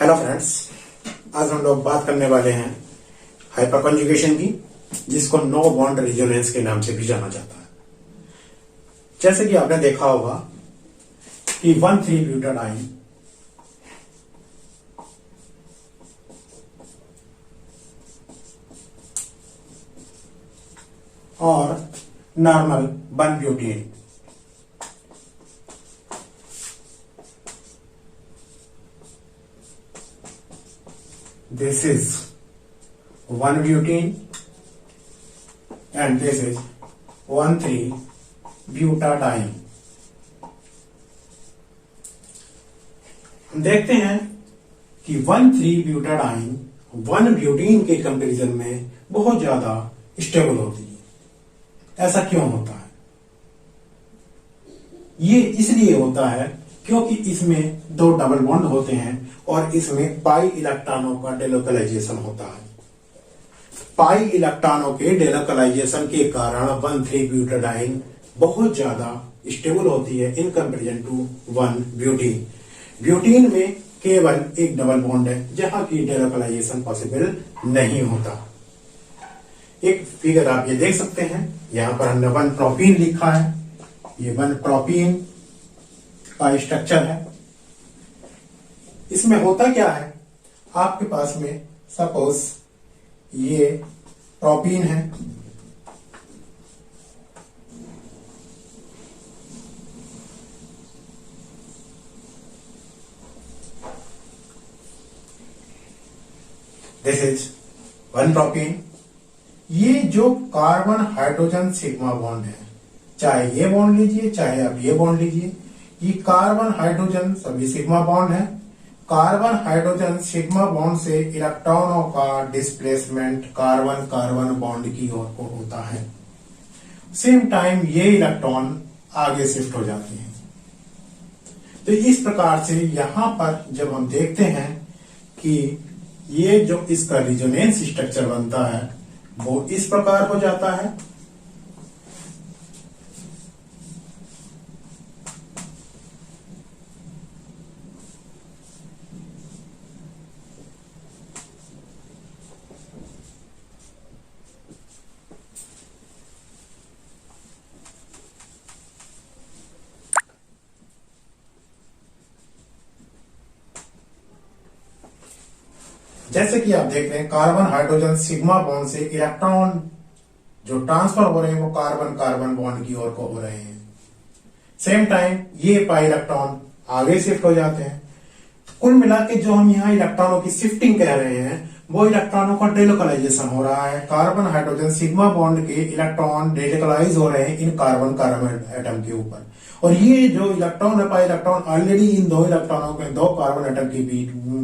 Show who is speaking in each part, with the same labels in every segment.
Speaker 1: Hello friends, आज हम लोग बात करने वाले हैं हाइपर कॉन्जुगेशन की, जिसको नो बॉन्ड रेजोनेंस के नाम से भी जाना जाता है। जैसे कि आपने देखा होगा कि 1,3-ब्यूटाडाइन और normal 1-ब्यूटेन this is 1-butene and this is 1,3-butadiene। हम देखते हैं कि 1,3-ब्यूटाडाइन 1-ब्यूटेन के कंपैरिजन में बहुत ज्यादा स्टेबल होती है। ऐसा क्यों होता है? ये इसलिए होता है क्योंकि इसमें दो डबल बॉन्ड होते हैं और इसमें पाई इलेक्ट्रॉनों का डेलोकलाइजेशन होता है। पाई इलेक्ट्रॉनों के डेलोकलाइजेशन के कारण 1,3-ब्यूटाडाइन बहुत ज्यादा स्टेबल होती है इन कंपैरिजन टू 1-ब्यूटेन। ब्यूटेन में केवल एक डबल बॉन्ड है जहां की डेलोकलाइजेशन पॉसिबल नहीं होता। एक फिगर आप ये देख सकते हैं, यहां पर हमने 1-प्रोपीन लिखा है। ये 1-प्रोपीन का स्ट्रक्चर है। इसमें होता क्या है, आपके पास में सपोज ये प्रोपीन है, दिस इज 1-प्रोपीन। ये जो कार्बन हाइड्रोजन सिग्मा बॉन्ड है, चाहे ये बॉन्ड लीजिए चाहे आप ये बॉन्ड लीजिए, ये कार्बन हाइड्रोजन सभी सिग्मा बॉन्ड है। कार्बन हाइड्रोजन सिग्मा बॉन्ड से इलेक्ट्रॉनों का डिस्प्लेसमेंट कार्बन कार्बन बॉन्ड की ओर को होता है। सेम टाइम ये इलेक्ट्रॉन आगे शिफ्ट हो जाते हैं। तो इस प्रकार से यहां पर जब हम देखते हैं कि ये जो इसका रिजोनेंस स्ट्रक्चर बनता है वो इस प्रकार हो जाता है। जैसे कि आप देख रहे हैं, कार्बन हाइड्रोजन सिग्मा बॉन्ड से इलेक्ट्रॉन जो ट्रांसफर हो रहे हैं वो कार्बन कार्बन बॉन्ड की ओर को हो रहे हैं। सेम टाइम ये पाई इलेक्ट्रॉन आगे शिफ्ट हो जाते हैं। कुल मिला के जो हम यहाँ इलेक्ट्रॉनों की शिफ्टिंग कह रहे हैं वो इलेक्ट्रॉनों का डेलोकलाइजेशन हो रहा है। कार्बन हाइड्रोजन सिग्मा बॉन्ड के इलेक्ट्रॉन डेलोकलाइज हो रहे हैं इन कार्बन कार्बन एटम के ऊपर, और ये जो इलेक्ट्रॉन है पाई इलेक्ट्रॉन ऑलरेडी इन दो इलेक्ट्रॉनों के दो कार्बन एटम के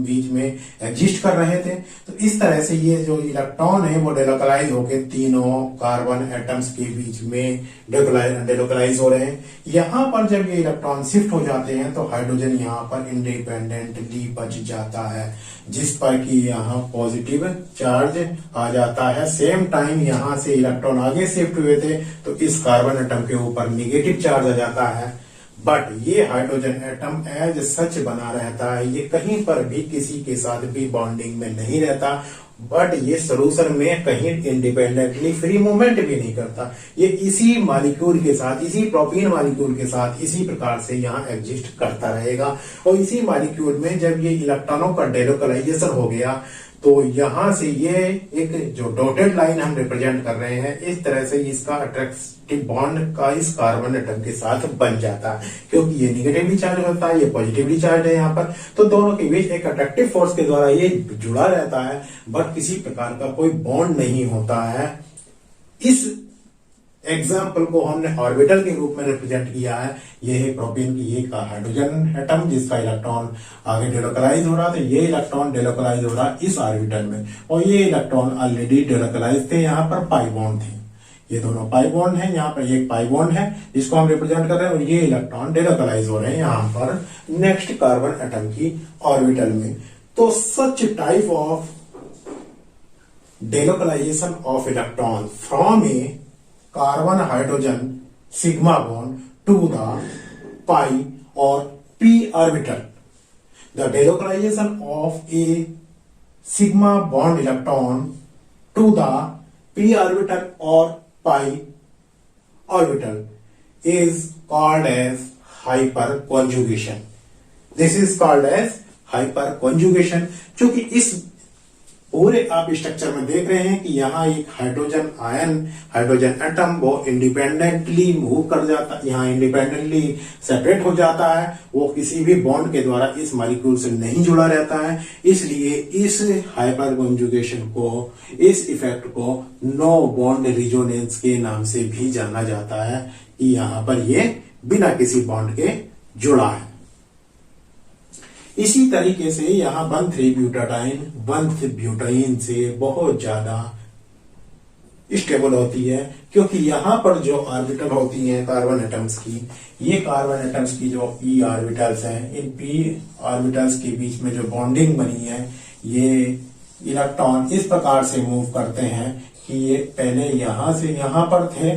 Speaker 1: बीच में एग्जिस्ट कर रहे थे। तो इस तरह से ये जो इलेक्ट्रॉन है वो डेलोकलाइज होकर तीनों कार्बन एटम्स के बीच में डेलोकलाइज हो रहे हैं। यहाँ पर जब ये इलेक्ट्रॉन शिफ्ट हो जाते हैं तो हाइड्रोजन यहाँ पर इंडिपेंडेंटली बच जाता है, जिस पर कि यहाँ पॉजिटिव चार्ज आ जाता है। सेम टाइम यहाँ से इलेक्ट्रॉन आगे शिफ्ट हुए थे तो इस कार्बन एटम के ऊपर निगेटिव चार्ज आ जाता है। बट ये हाइड्रोजन एटम एज सच बना रहता है, ये कहीं पर भी किसी के साथ भी बॉन्डिंग में नहीं रहता, बट ये सॉल्यूशन में कहीं इंडिपेंडेंटली फ्री मूवमेंट भी नहीं करता। ये इसी मॉलिक्यूल के साथ, इसी प्रोपीन मॉलिक्यूल के साथ इसी प्रकार से यहाँ एग्जिस्ट करता रहेगा। और इसी मॉलिक्यूल में जब ये इलेक्ट्रॉनों का डेलोकलाइजेशन हो गया तो यहां से ये एक जो डॉटेड लाइन हम रिप्रेजेंट कर रहे हैं, इस तरह से इसका अट्रैक्टिव बॉन्ड का इस कार्बन एटम के साथ बन जाता है, क्योंकि ये निगेटिवली चार्ज होता है, ये पॉजिटिवली चार्ज है यहाँ पर। तो दोनों के बीच एक अट्रैक्टिव फोर्स के द्वारा ये जुड़ा रहता है, बट किसी प्रकार का कोई बॉन्ड नहीं होता है। इस एग्जाम्पल को हमने ऑर्बिटल के रूप में रिप्रेजेंट किया है। ये है प्रोपीन की एक हाइड्रोजन एटम जिसका इलेक्ट्रॉन आगे डेलोकलाइज हो रहा था, ये इलेक्ट्रॉन डेलोकलाइज हो रहा इस ऑर्बिटल में, और ये इलेक्ट्रॉन ऑलरेडी डेलोकलाइज थे, यहाँ पर पाई बॉन्ड थे। ये दोनों पाई बॉन्ड है, यहाँ पर एक पाई बॉन्ड है जिसको हम रिप्रेजेंट कर रहे हैं, और ये इलेक्ट्रॉन डेलोकलाइज हो रहे हैं यहाँ पर नेक्स्ट कार्बन एटम की ऑर्बिटल में। तो such type of delocalization of electron from a carbon hydrogen sigma bond to the pi or p orbital. The डेलोकलाइजेशन of a sigma bond electron to the p orbital or pi orbital is called as hyperconjugation. This is called as hyperconjugation. क्योंकि इस पूरे आप structure में देख रहे हैं कि यहाँ एक हाइड्रोजन आयन, हाइड्रोजन एटम वो इंडिपेंडेंटली मूव कर जाता है, यहाँ इंडिपेंडेंटली सेपरेट हो जाता है, वो किसी भी बॉन्ड के द्वारा इस मॉलिक्यूल से नहीं जुड़ा रहता है। इसलिए इस हाइपर कॉन्जुगेशन को, इस इफेक्ट को नो बॉन्ड रिजोनेंस के नाम से भी जाना जाता है कि यहाँ पर ये बिना किसी बॉन्ड के जुड़ा है। इसी तरीके से यहां 1,3-ब्यूटाडाइन 1,3-ब्यूटाइन से बहुत ज्यादा स्टेबल होती है, क्योंकि यहां पर जो ऑर्बिटल होती हैं कार्बन एटम्स की, ये कार्बन एटम्स की जो p ऑर्बिटल्स हैं, इन p ऑर्बिटल्स के बीच में जो बॉन्डिंग बनी है, ये इलेक्ट्रॉन इस प्रकार से मूव करते हैं कि ये पहले यहां से यहां पर थे,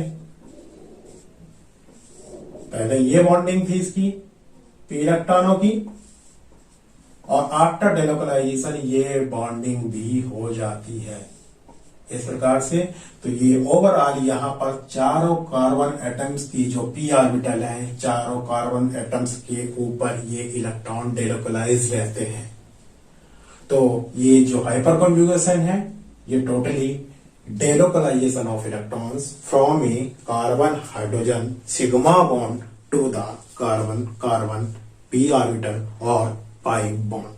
Speaker 1: पहले ये बॉन्डिंग थी इसकी p इलेक्ट्रॉनों की, और आफ्टर डेलोकलाइजेशन ये बॉन्डिंग भी हो जाती है इस प्रकार से। तो ये ओवरऑल यहाँ पर चारों कार्बन एटम्स की जो p ऑर्बिटल है, चारों कार्बन एटम्स के ऊपर ये इलेक्ट्रॉन डेलोकलाइज रहते हैं। तो ये जो हाइपर कॉन्जुगेशन है, ये totally delocalisation of electrons from a carbon hydrogen sigma bond to the carbon carbon p orbital और पाई बॉन्ड।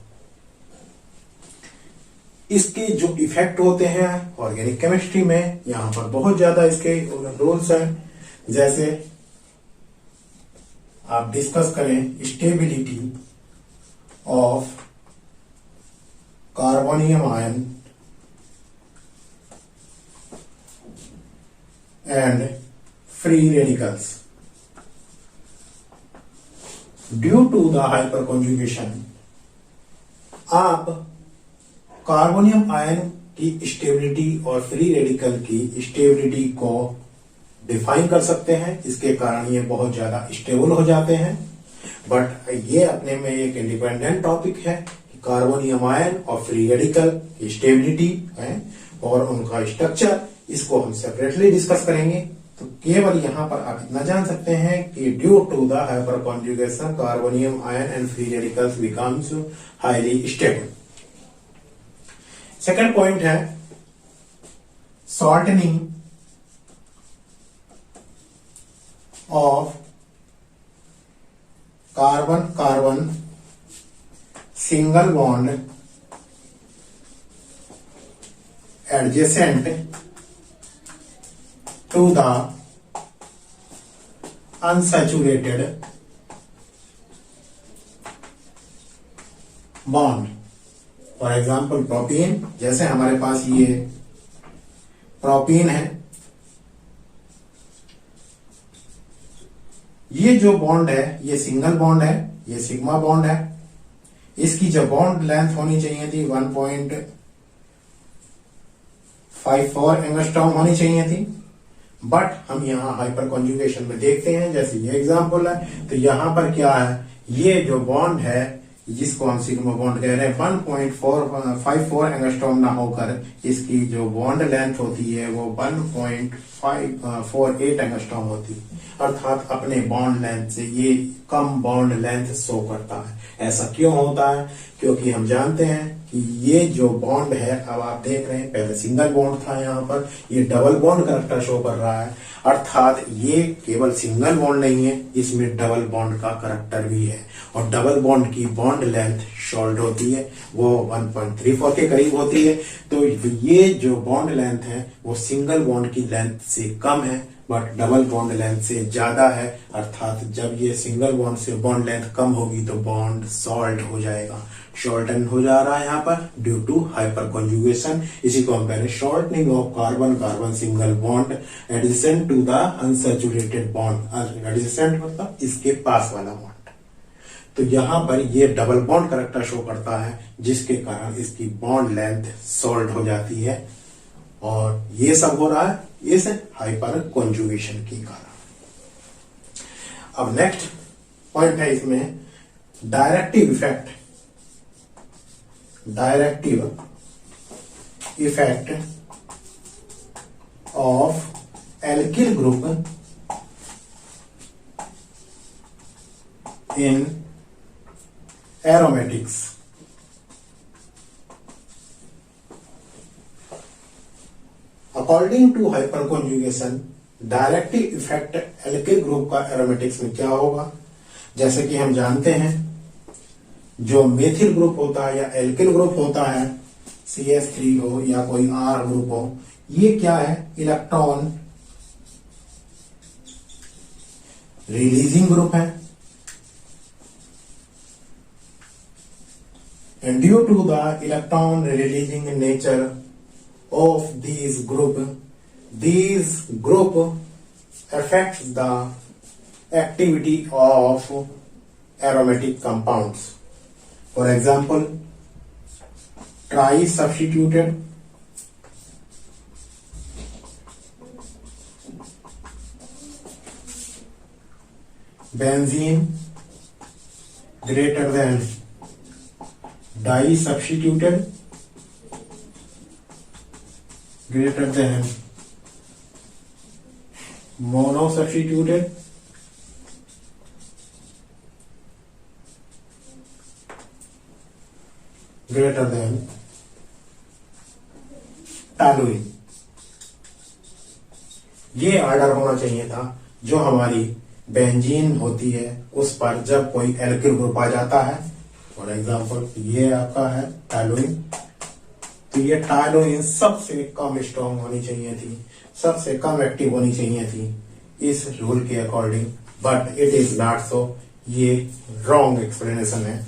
Speaker 1: इसके जो इफेक्ट होते हैं ऑर्गेनिक केमिस्ट्री में, यहां पर बहुत ज्यादा इसके रूल्स हैं। जैसे आप डिस्कस करें stability of carbonium ion and free radicals due to the hyperconjugation. आप कार्बोनियम आयन की स्टेबिलिटी और फ्री रेडिकल की स्टेबिलिटी को डिफाइन कर सकते हैं, इसके कारण ये बहुत ज्यादा स्टेबल हो जाते हैं। बट ये अपने में एक इंडिपेंडेंट टॉपिक है कि कार्बोनियम आयन और फ्री रेडिकल की स्टेबिलिटी है और उनका स्ट्रक्चर, इसको हम सेपरेटली डिस्कस करेंगे। तो केवल यहां पर आप इतना जान सकते हैं कि due to the hyperconjugation carbonium ion and free radicals becomes highly stable. Second point है shortening of carbon carbon single bond adjacent to the unsaturated bond. For example propene, जैसे हमारे पास ये प्रोपीन है, ये जो बॉन्ड है ये single bond है, ये सिग्मा बॉन्ड है। इसकी जो बॉन्ड लेंथ होनी चाहिए थी 1.54 एंगस्ट्रॉम होनी चाहिए थी, बट हम यहाँ हाइपर कॉन्जुगेशन में देखते हैं, जैसे ये एग्जांपल है, तो यहाँ पर क्या है, ये जो बॉन्ड है जिसको हम सिग्मा बॉन्ड कह रहे हैं 1.54 एंगस्ट्रॉम ना होकर इसकी जो बॉन्ड लेंथ होती है वो 1.48 एंगस्ट्रॉम होती है, अर्थात अपने बॉन्ड लेंथ से ये कम बॉन्ड लेंथ शो करता है। ऐसा क्यों होता है? क्योंकि हम जानते हैं कि ये जो बॉन्ड है, अब आप देख रहे हैं पहले सिंगल बॉन्ड था, यहाँ पर ये डबल बॉन्ड करेक्टर शो कर रहा है, अर्थात ये केवल सिंगल बॉन्ड नहीं है, इसमें डबल बॉन्ड का करेक्टर भी है। और डबल बॉन्ड की बॉन्ड लेंथ शॉर्ट होती है, वो 1.34 के करीब होती है। तो ये जो बॉन्ड लेंथ है वो सिंगल बॉन्ड की लेंथ से कम है, बट डबल बॉन्ड लेंथ से ज्यादा है, अर्थात जब ये सिंगल बॉन्ड से बॉन्ड लेंथ कम होगी तो बॉन्ड सॉल्ट हो जाएगा, शॉर्टन हो जा रहा है यहाँ पर ड्यू टू हाइपर कॉन्जुगेशन। इसी को हम कह रहे हैं shortening of carbon carbon single bond adjacent to the unsaturated bond. Adjacent मतलब इसके पास वाला बॉन्ड। तो यहाँ पर ये डबल बॉन्ड करेक्टर शो करता है, जिसके कारण इसकी बॉन्ड लेंथ सॉल्ट हो जाती है, और ये सब हो रहा है इस हाइपर कॉन्जुगेशन के कारण। अब नेक्स्ट पॉइंट है इसमें directive effect directive effect of alkyl group in aromatics. According to hyperconjugation directive effect alkyl group का एरोमेटिक्स में क्या होगा? जैसे कि हम जानते हैं जो मेथिल ग्रुप होता है या एल्किल ग्रुप होता है, CH3 हो या कोई R ग्रुप हो, ये क्या है? इलेक्ट्रॉन रिलीजिंग ग्रुप है। And due to the electron releasing nature of these group affects the activity of aromatic compounds. For example, tri-substituted benzene greater than di-substituted greater than mono-substituted greater than toluene। ये order होना चाहिए था जो हमारी benzene होती है उस पर जब कोई एल्किल ग्रुप आ जाता है। फॉर एग्जाम्पल ये आपका है टॉलुइन, तो ये टॉलुइन सबसे कम स्ट्रॉन्ग होनी चाहिए थी, सबसे कम एक्टिव होनी चाहिए थी इस रूल के according, but it is not so. ये रॉन्ग एक्सप्लेनेशन है।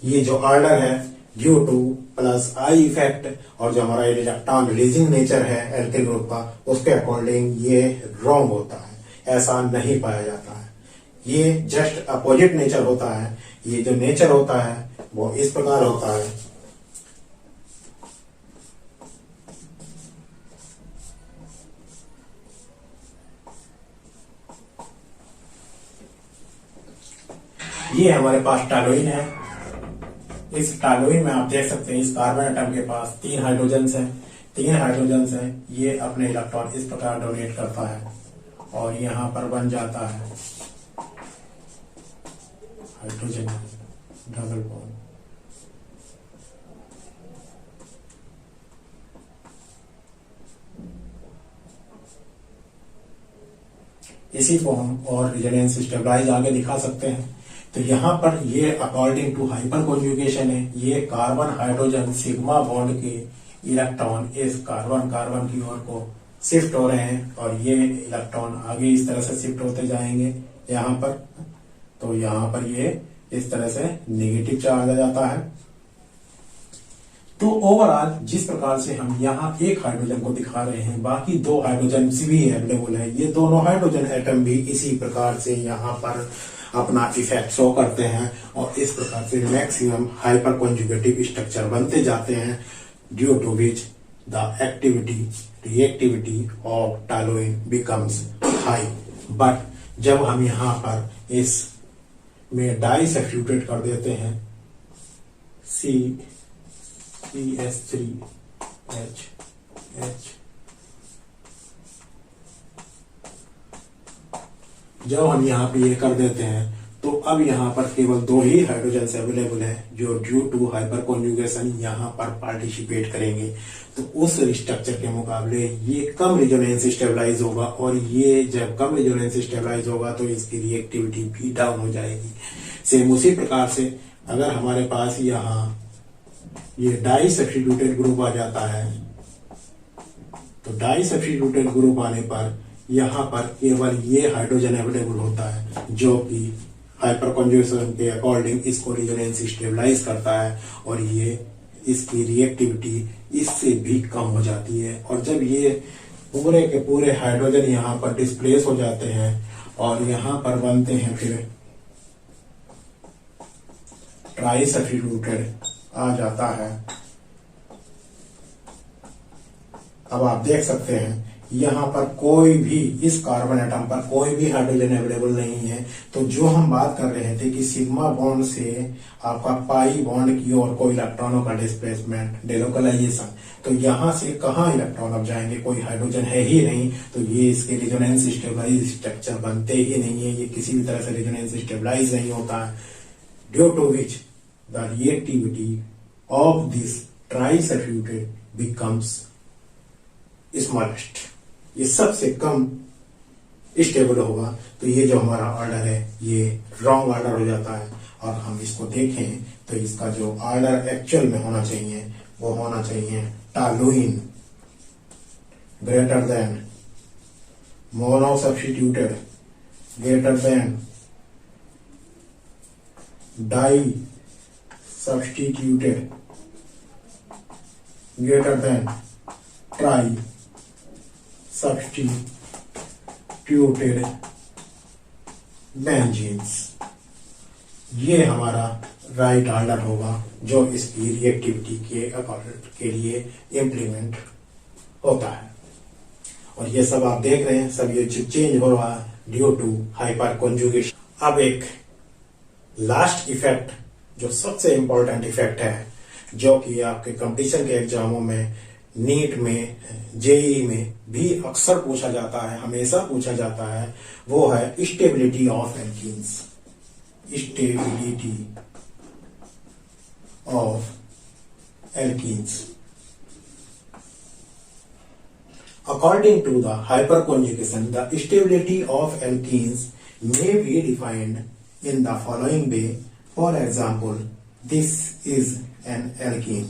Speaker 1: ये जो ऑर्डर है due two plus I effect और जो हमारा इलेक्ट्रॉन रिलीजिंग नेचर है एल्किल ग्रुप का, उसके अकॉर्डिंग ये रॉन्ग होता है, ऐसा नहीं पाया जाता है। ये जस्ट अपोजिट नेचर होता है। ये जो नेचर होता है वो इस प्रकार होता है। ये हमारे पास टॉलुइन है। इस टॉलुइन में आप देख सकते हैं इस कार्बन एटम के पास 3 हाइड्रोजन्स हैं। 3 हाइड्रोजन्स हैं, ये अपने इलेक्ट्रॉन इस प्रकार डोनेट करता है और यहां पर बन जाता है हाइड्रोजन डबल बॉन्ड। इसी को हम और रेजोनेंस स्टेबलाइज आगे दिखा सकते हैं। तो यहां पर ये अकॉर्डिंग टू हाइपर कॉन्जुगेशन है, ये कार्बन हाइड्रोजन सिग्मा बॉन्ड के इलेक्ट्रॉन इस कार्बन कार्बन की ओर को शिफ्ट हो रहे हैं और ये इलेक्ट्रॉन आगे इस तरह से शिफ्ट होते जाएंगे यहां पर। तो यहां पर ये इस तरह से नेगेटिव चार्ज आ जाता है। तो ओवरऑल जिस प्रकार से हम यहाँ एक हाइड्रोजन को दिखा रहे हैं, बाकी 2 हाइड्रोजन भी अवेलेबल है। ये दोनों हाइड्रोजन एटम भी इसी प्रकार से यहाँ पर अपना इफेक्ट शो करते हैं और इस प्रकार से मैक्सिमम हाइपर कॉन्जुगेटिव स्ट्रक्चर बनते जाते हैं, due to which the reactivity of toluene becomes high. But जब हम यहाँ पर इस में डाई सब्स्टिट्यूट कर देते हैं CH3H जब हम यहाँ पे ये कर देते हैं तो अब यहाँ पर केवल 2 ही हाइड्रोजन अवेलेबल है जो ड्यू टू हाइपर कॉन्जुगेशन यहाँ पर पार्टिसिपेट करेंगे। तो उस स्ट्रक्चर के मुकाबले ये कम रेजोनेंस स्टेबलाइज होगा और ये जब कम रेजोनेंस स्टेबलाइज होगा तो इसकी रिएक्टिविटी भी डाउन हो जाएगी। सेम उसी प्रकार से अगर हमारे पास यहाँ ये डाई सब्स्टिट्यूटेड ग्रुप आ जाता है, तो डाई सब्स्टिट्यूटेड ग्रुप आने पर यहाँ पर केवल ये हाइड्रोजन अवेलेबल होता है जो कि हाइपर कॉन्जुगेशन के अकॉर्डिंग इसको रेजोनेंस स्टेबलाइज करता है और ये इसकी रिएक्टिविटी इससे भी कम हो जाती है। और जब ये पूरे के पूरे हाइड्रोजन यहाँ पर डिस्प्लेस हो जाते हैं और यहाँ पर बनते हैं फिर ट्राई सब्स्टिट्यूटेड आ जाता है। अब आप देख सकते हैं यहाँ पर कोई भी इस कार्बन एटम पर कोई भी हाइड्रोजन अवेलेबल नहीं है। तो जो हम बात कर रहे थे कि सिग्मा बॉन्ड से आपका पाई बॉन्ड की ओर कोई इलेक्ट्रॉनों का डिस्प्लेसमेंट, डेलोकलाइजेशन, तो यहाँ से कहाँ इलेक्ट्रॉन अब जाएंगे, कोई हाइड्रोजन है ही नहीं, तो ये इसके रेजोनेंस स्टेबलाइज स्ट्रक्चर बनते ही नहीं है, ये किसी भी तरह से रेजोनेंस स्टेबलाइज नहीं होता है, due to which the reactivity of this trisubstituted becomes smallest. ये सबसे कम स्टेबल होगा, तो ये जो हमारा ऑर्डर है ये रॉन्ग ऑर्डर हो जाता है। और हम इसको देखें तो इसका जो ऑर्डर एक्चुअल में होना चाहिए वो होना चाहिए toluene greater than mono substituted greater than di substituted greater than tri substituted benzenes. ये हमारा राइट ऑर्डर होगा जो इसकी रिएक्टिविटी के लिए इम्प्लीमेंट होता है। और ये सब आप देख रहे हैं, सब ये चेंज हो रहा है ड्यू टू हाइपर कॉन्जुगेशन। अब एक लास्ट इफेक्ट जो सबसे इंपॉर्टेंट इफेक्ट है, जो कि आपके कंपटीशन के एग्जामों में, नीट में, जेईई में भी अक्सर पूछा जाता है, हमेशा पूछा जाता है, वो है stability of alkenes. Stability of alkenes according to the hyperconjugation, the stability of alkenes may be defined in the following way. For example, this is an alkene.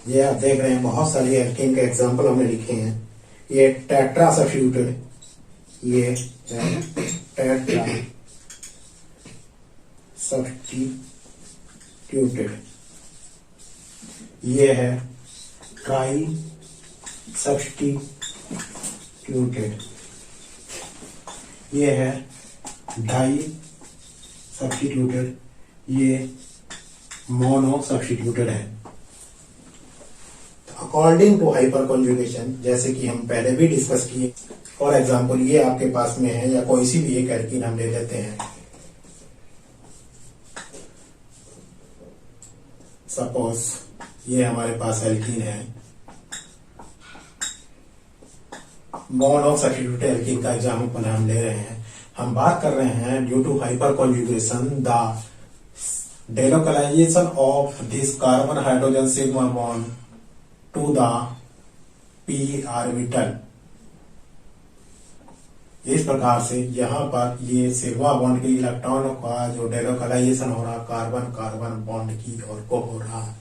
Speaker 1: ये आप देख रहे हैं, बहुत सारी एल्कीन के एग्जाम्पल हमने लिखे हैं। ये टेट्रा सब्स्टिट्यूटेड, ये टेट्रा सब्स्टिट्यूटेड, ये है ट्राई सब्स्टिट्यूटेड, ये है डाई सब्स्टिट्यूटेड, ये मोनो सब्स्टिट्यूटेड है। अकॉर्डिंग टू हाइपर कॉन्जुगेशन, जैसे कि हम पहले भी डिस्कस किए, फॉर एग्जाम्पल ये आपके पास में है, या कोई सी भी एक एल्कीन हम ले लेते हैं, सपोज ये हमारे पास एल्कीन है, मोनो सब्स्टिट्यूटेड एल्कीन का एग्जाम्पल हम ले रहे हैं। हम बात कर रहे हैं due to hyperconjugation the डेलोकलाइजेशन of this carbon hydrogen sigma bond to the p orbital. इस प्रकार से यहाँ पर ये सिग्मा बॉन्ड के इलेक्ट्रॉनों का जो डेलोकलाइजेशन हो रहा है कार्बन कार्बन बॉन्ड की ओर को हो रहा है,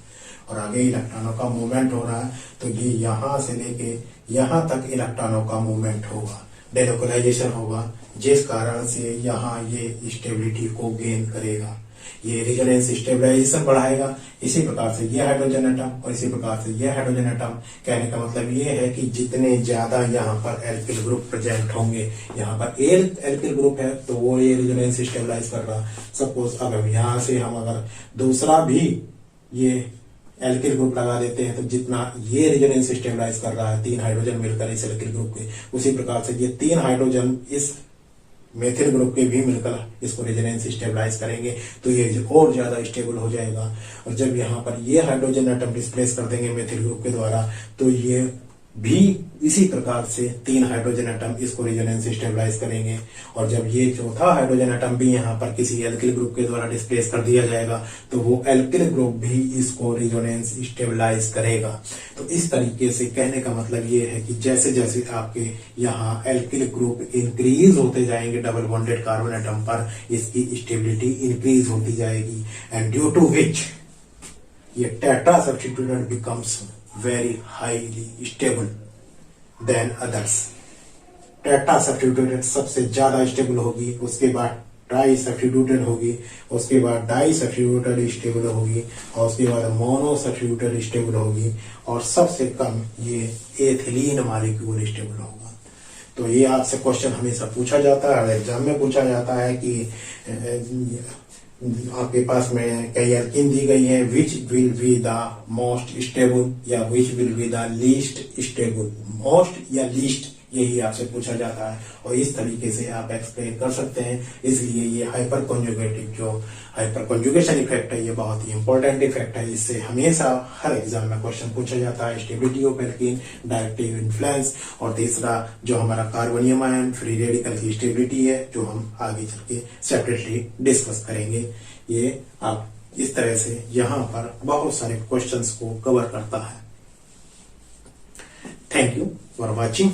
Speaker 1: और आगे इलेक्ट्रॉनों का मूवमेंट हो रहा है, तो ये यहाँ से लेके यहाँ तक इलेक्ट्रॉनों का मूवमेंट होगा, डेलोकलाइजेशन होगा, जिस कारण से यहाँ ये स्टेबिलिटी को गेन करेगा, ये रेजोनेंस स्टेबलाइजेशन बढ़ाएगा। इसी प्रकार से ये हाइड्रोजन एटम और इसी प्रकार से ये हाइड्रोजन एटम, कहने का मतलब ये है कि जितने ज्यादा यहाँ पर एल्किल ग्रुप प्रेजेंट होंगे, यहाँ पर एल्किल ग्रुप है तो वो ये रेजोनेंस स्टेबलाइज कर रहा। सपोज अगर यहाँ से हम अगर दूसरा भी ये एल्किल ग्रुप लगा देते हैं, तो जितना ये रेजोनेंस स्टेबलाइज कर रहा है, 3 हाइड्रोजन मिलकर इस एल्किल ग्रुप के, उसी प्रकार से ये 3 हाइड्रोजन इस मेथिल ग्रुप के भी मिलकर इसको रेजोनेंस स्टेबलाइज करेंगे, तो ये और ज्यादा स्टेबल हो जाएगा। और जब यहाँ पर ये हाइड्रोजन एटम डिस्प्लेस कर देंगे मेथिल ग्रुप के द्वारा, तो ये भी इसी प्रकार से 3 हाइड्रोजन एटम इसको रेजोनेंस स्टेबलाइज करेंगे, और जब ये चौथा हाइड्रोजन एटम भी यहाँ पर किसी एल्किल ग्रुप के द्वारा डिस्प्लेस कर दिया जाएगा तो वो एल्किल ग्रुप भी इसको रेजोनेंस स्टेबलाइज करेगा। तो इस तरीके से कहने का मतलब ये है कि जैसे जैसे आपके यहाँ एल्किल ग्रुप इंक्रीज होते जाएंगे डबल बॉन्डेड कार्बन एटम पर, इसकी स्टेबिलिटी इंक्रीज होती जाएगी, एंड ड्यू टू विच ये tetra substituted becomes very highly stable than others। Tetra substituted सबसे ज्यादा स्टेबल होगी, उसके बाद ट्राई सब्स्टिट्यूटेड होगी, उसके बाद डाई सब्स्टिट्यूटेड स्टेबल होगी, और उसके बाद मोनो सब्स्टिट्यूटेड स्टेबल होगी, और सबसे कम ये एथिलीन मॉलिक्यूल स्टेबल होगा। तो ये आपसे क्वेश्चन हमेशा पूछा जाता है, एग्जाम में पूछा जाता है कि आपके पास में कई एल्कीन दी गई है, which will be the most stable या which will be the least stable, most या लीस्ट, यही आपसे पूछा जाता है, और इस तरीके से आप एक्सप्लेन कर सकते हैं। इसलिए ये हाइपर कॉन्जुगेटिव जो हाइपर कॉन्जुगेशन इफेक्ट है ये बहुत ही इंपॉर्टेंट इफेक्ट है, इससे हमेशा हर एग्जाम में क्वेश्चन पूछा जाता है। Stability of alkene, directive influence, और तीसरा जो हमारा कार्बोनियम आयन फ्री रेडिकल की स्टेबिलिटी है, जो हम आगे चल के सेपरेटली डिस्कस करेंगे। ये आप इस तरह से यहाँ पर बहुत सारे क्वेश्चंस को कवर करता है। Thank you for watching.